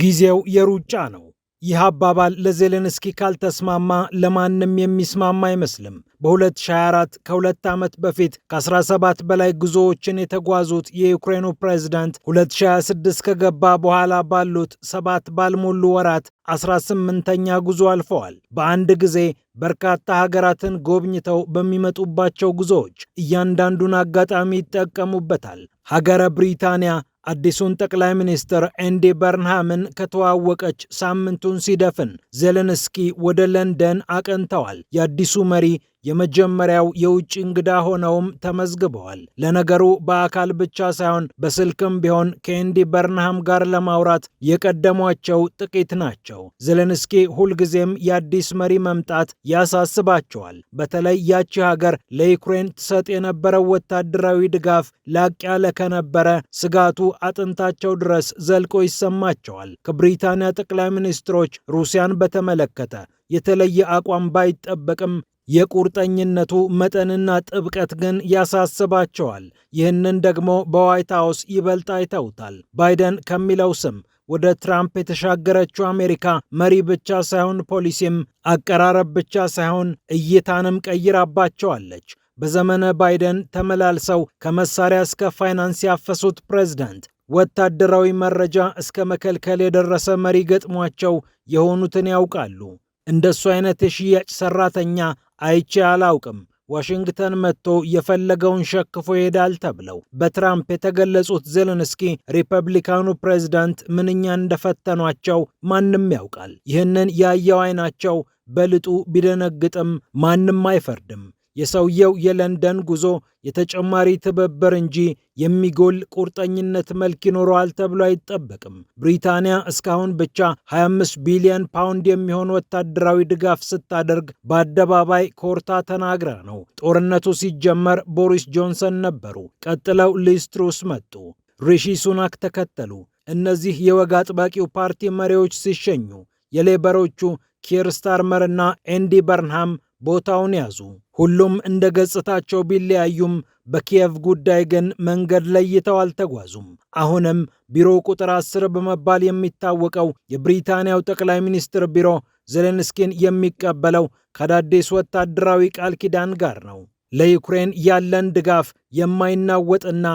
ጊዜው የሩጫ ነው። ይህ አባባል ለዜሌንስኪ ካልተስማማ ለማንም የሚስማማ አይመስልም። በ2024 ከሁለት ዓመት በፊት ከ17 በላይ ጉዞዎችን የተጓዙት የዩክሬኑ ፕሬዝዳንት 2026 ከገባ በኋላ ባሉት 7 ባልሞሉ ወራት 18ኛ ጉዞ አልፈዋል። በአንድ ጊዜ በርካታ ሀገራትን ጎብኝተው በሚመጡባቸው ጉዞዎች እያንዳንዱን አጋጣሚ ይጠቀሙበታል። ሀገረ ብሪታንያ አዲሱን ጠቅላይ ሚኒስትር ኤንዲ በርንሃምን ከተዋወቀች ሳምንቱን ሲደፍን ዜሌንስኪ ወደ ለንደን አቅንተዋል። የአዲሱ መሪ የመጀመሪያው የውጭ እንግዳ ሆነውም ተመዝግበዋል። ለነገሩ በአካል ብቻ ሳይሆን በስልክም ቢሆን ከኤንዲ በርንሃም ጋር ለማውራት የቀደሟቸው ጥቂት ናቸው። ዜሌንስኪ ሁልጊዜም የአዲስ መሪ መምጣት ያሳስባቸዋል። በተለይ ያቺ ሀገር ለዩክሬን ትሰጥ የነበረው ወታደራዊ ድጋፍ ላቅ ያለ ከነበረ ስጋቱ አጥንታቸው ድረስ ዘልቆ ይሰማቸዋል። ከብሪታንያ ጠቅላይ ሚኒስትሮች ሩሲያን በተመለከተ የተለየ አቋም ባይጠበቅም የቁርጠኝነቱ መጠንና ጥብቀት ግን ያሳስባቸዋል። ይህንን ደግሞ በዋይት ሃውስ ይበልጥ አይተውታል። ባይደን ከሚለው ስም ወደ ትራምፕ የተሻገረችው አሜሪካ መሪ ብቻ ሳይሆን ፖሊሲም፣ አቀራረብ ብቻ ሳይሆን እይታንም ቀይራባቸዋለች። በዘመነ ባይደን ተመላልሰው ከመሳሪያ እስከ ፋይናንስ ያፈሱት ፕሬዝዳንት ወታደራዊ መረጃ እስከ መከልከል የደረሰ መሪ ገጥሟቸው የሆኑትን ያውቃሉ። እንደሱ አይነት የሽያጭ ሰራተኛ አይቼ አላውቅም፣ ዋሽንግተን መጥቶ የፈለገውን ሸክፎ ይሄዳል ተብለው በትራምፕ የተገለጹት ዜሌንስኪ ሪፐብሊካኑ ፕሬዝዳንት ምንኛ እንደፈተኗቸው ማንም ያውቃል። ይህንን ያየው አይናቸው በልጡ ቢደነግጥም ማንም አይፈርድም። የሰውየው የለንደን ጉዞ የተጨማሪ ትብብር እንጂ የሚጎል ቁርጠኝነት መልክ ይኖረዋል ተብሎ አይጠበቅም። ብሪታንያ እስካሁን ብቻ 25 ቢሊዮን ፓውንድ የሚሆን ወታደራዊ ድጋፍ ስታደርግ በአደባባይ ኮርታ ተናግራ ነው። ጦርነቱ ሲጀመር ቦሪስ ጆንሰን ነበሩ። ቀጥለው ሊዝ ትሩስ መጡ። ሪሺ ሱናክ ተከተሉ። እነዚህ የወግ አጥባቂው ፓርቲ መሪዎች ሲሸኙ የሌበሮቹ ኪር ስታርመር እና ኤንዲ በርንሃም ቦታውን ያዙ። ሁሉም እንደ ገጽታቸው ቢለያዩም በኪየቭ ጉዳይ ግን መንገድ ለይተው አልተጓዙም። አሁንም ቢሮ ቁጥር 10 በመባል የሚታወቀው የብሪታንያው ጠቅላይ ሚኒስትር ቢሮ ዜሌንስኪን የሚቀበለው ከአዳዲስ ወታደራዊ ቃል ኪዳን ጋር ነው። ለዩክሬን ያለን ድጋፍ የማይናወጥና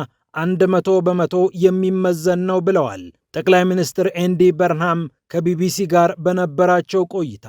100 በመቶ የሚመዘን ነው ብለዋል ጠቅላይ ሚኒስትር ኤንዲ በርንሃም ከቢቢሲ ጋር በነበራቸው ቆይታ።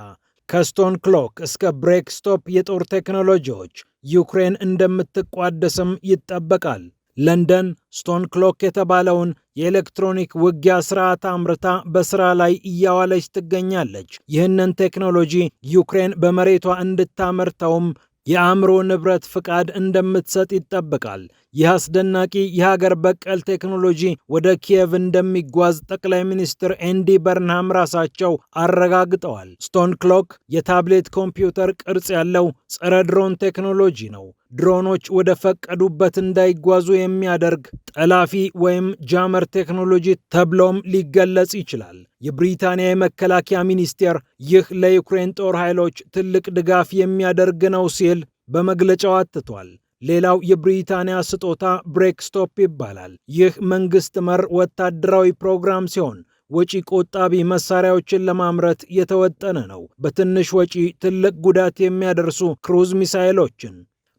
ከስቶን ክሎክ እስከ ብሬክስቶፕ የጦር ቴክኖሎጂዎች ዩክሬን እንደምትቋደስም ይጠበቃል። ለንደን ስቶን ክሎክ የተባለውን የኤሌክትሮኒክ ውጊያ ስርዓት አምርታ በስራ ላይ እያዋለች ትገኛለች። ይህንን ቴክኖሎጂ ዩክሬን በመሬቷ እንድታመርተውም የአእምሮ ንብረት ፍቃድ እንደምትሰጥ ይጠበቃል። ይህ አስደናቂ የሀገር በቀል ቴክኖሎጂ ወደ ኪየቭ እንደሚጓዝ ጠቅላይ ሚኒስትር ኤንዲ በርንሃም ራሳቸው አረጋግጠዋል። ስቶን ክሎክ የታብሌት ኮምፒውተር ቅርጽ ያለው ጸረ ድሮን ቴክኖሎጂ ነው። ድሮኖች ወደ ፈቀዱበት እንዳይጓዙ የሚያደርግ ጠላፊ ወይም ጃመር ቴክኖሎጂ ተብሎም ሊገለጽ ይችላል። የብሪታንያ የመከላከያ ሚኒስቴር ይህ ለዩክሬን ጦር ኃይሎች ትልቅ ድጋፍ የሚያደርግ ነው ሲል በመግለጫው አትቷል። ሌላው የብሪታንያ ስጦታ ብሬክስቶፕ ይባላል። ይህ መንግስት መር ወታደራዊ ፕሮግራም ሲሆን ወጪ ቆጣቢ መሳሪያዎችን ለማምረት የተወጠነ ነው። በትንሽ ወጪ ትልቅ ጉዳት የሚያደርሱ ክሩዝ ሚሳይሎችን፣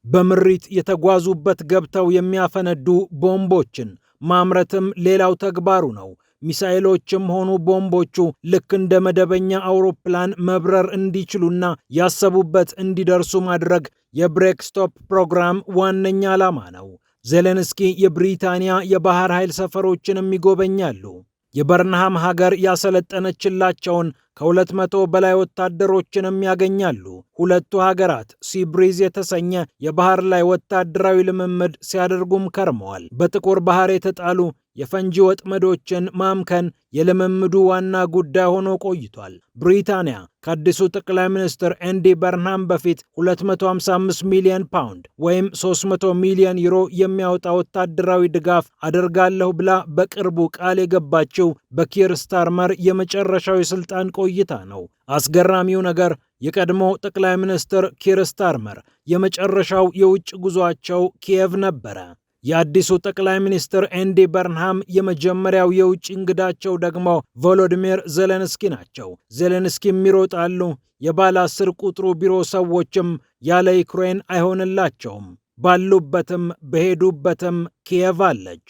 በምሪት የተጓዙበት ገብተው የሚያፈነዱ ቦምቦችን ማምረትም ሌላው ተግባሩ ነው። ሚሳኤሎችም ሆኑ ቦምቦቹ ልክ እንደ መደበኛ አውሮፕላን መብረር እንዲችሉና ያሰቡበት እንዲደርሱ ማድረግ የብሬክስቶፕ ፕሮግራም ዋነኛ ዓላማ ነው። ዜሌንስኪ የብሪታንያ የባህር ኃይል ሰፈሮችንም ይጎበኛሉ። የበርንሃም ሀገር ያሰለጠነችላቸውን ከ200 በላይ ወታደሮችንም ያገኛሉ። ሁለቱ ሀገራት ሲብሪዝ የተሰኘ የባህር ላይ ወታደራዊ ልምምድ ሲያደርጉም ከርመዋል። በጥቁር ባህር የተጣሉ የፈንጂ ወጥመዶችን ማምከን የልምምዱ ዋና ጉዳይ ሆኖ ቆይቷል። ብሪታንያ ከአዲሱ ጠቅላይ ሚኒስትር ኤንዲ በርንሃም በፊት 255 ሚሊዮን ፓውንድ ወይም 300 ሚሊዮን ዩሮ የሚያወጣ ወታደራዊ ድጋፍ አደርጋለሁ ብላ በቅርቡ ቃል የገባችው በኪር ስታርመር የመጨረሻው የስልጣን ቆይታ ነው። አስገራሚው ነገር የቀድሞ ጠቅላይ ሚኒስትር ኪር ስታርመር የመጨረሻው የውጭ ጉዟቸው ኪየቭ ነበረ። የአዲሱ ጠቅላይ ሚኒስትር ኤንዲ በርንሃም የመጀመሪያው የውጭ እንግዳቸው ደግሞ ቮሎዲሚር ዜሌንስኪ ናቸው። ዜሌንስኪም ይሮጣሉ። የባለ 10 ቁጥሩ ቢሮ ሰዎችም ያለ ዩክሬን አይሆንላቸውም። ባሉበትም በሄዱበትም ኪየቭ አለች።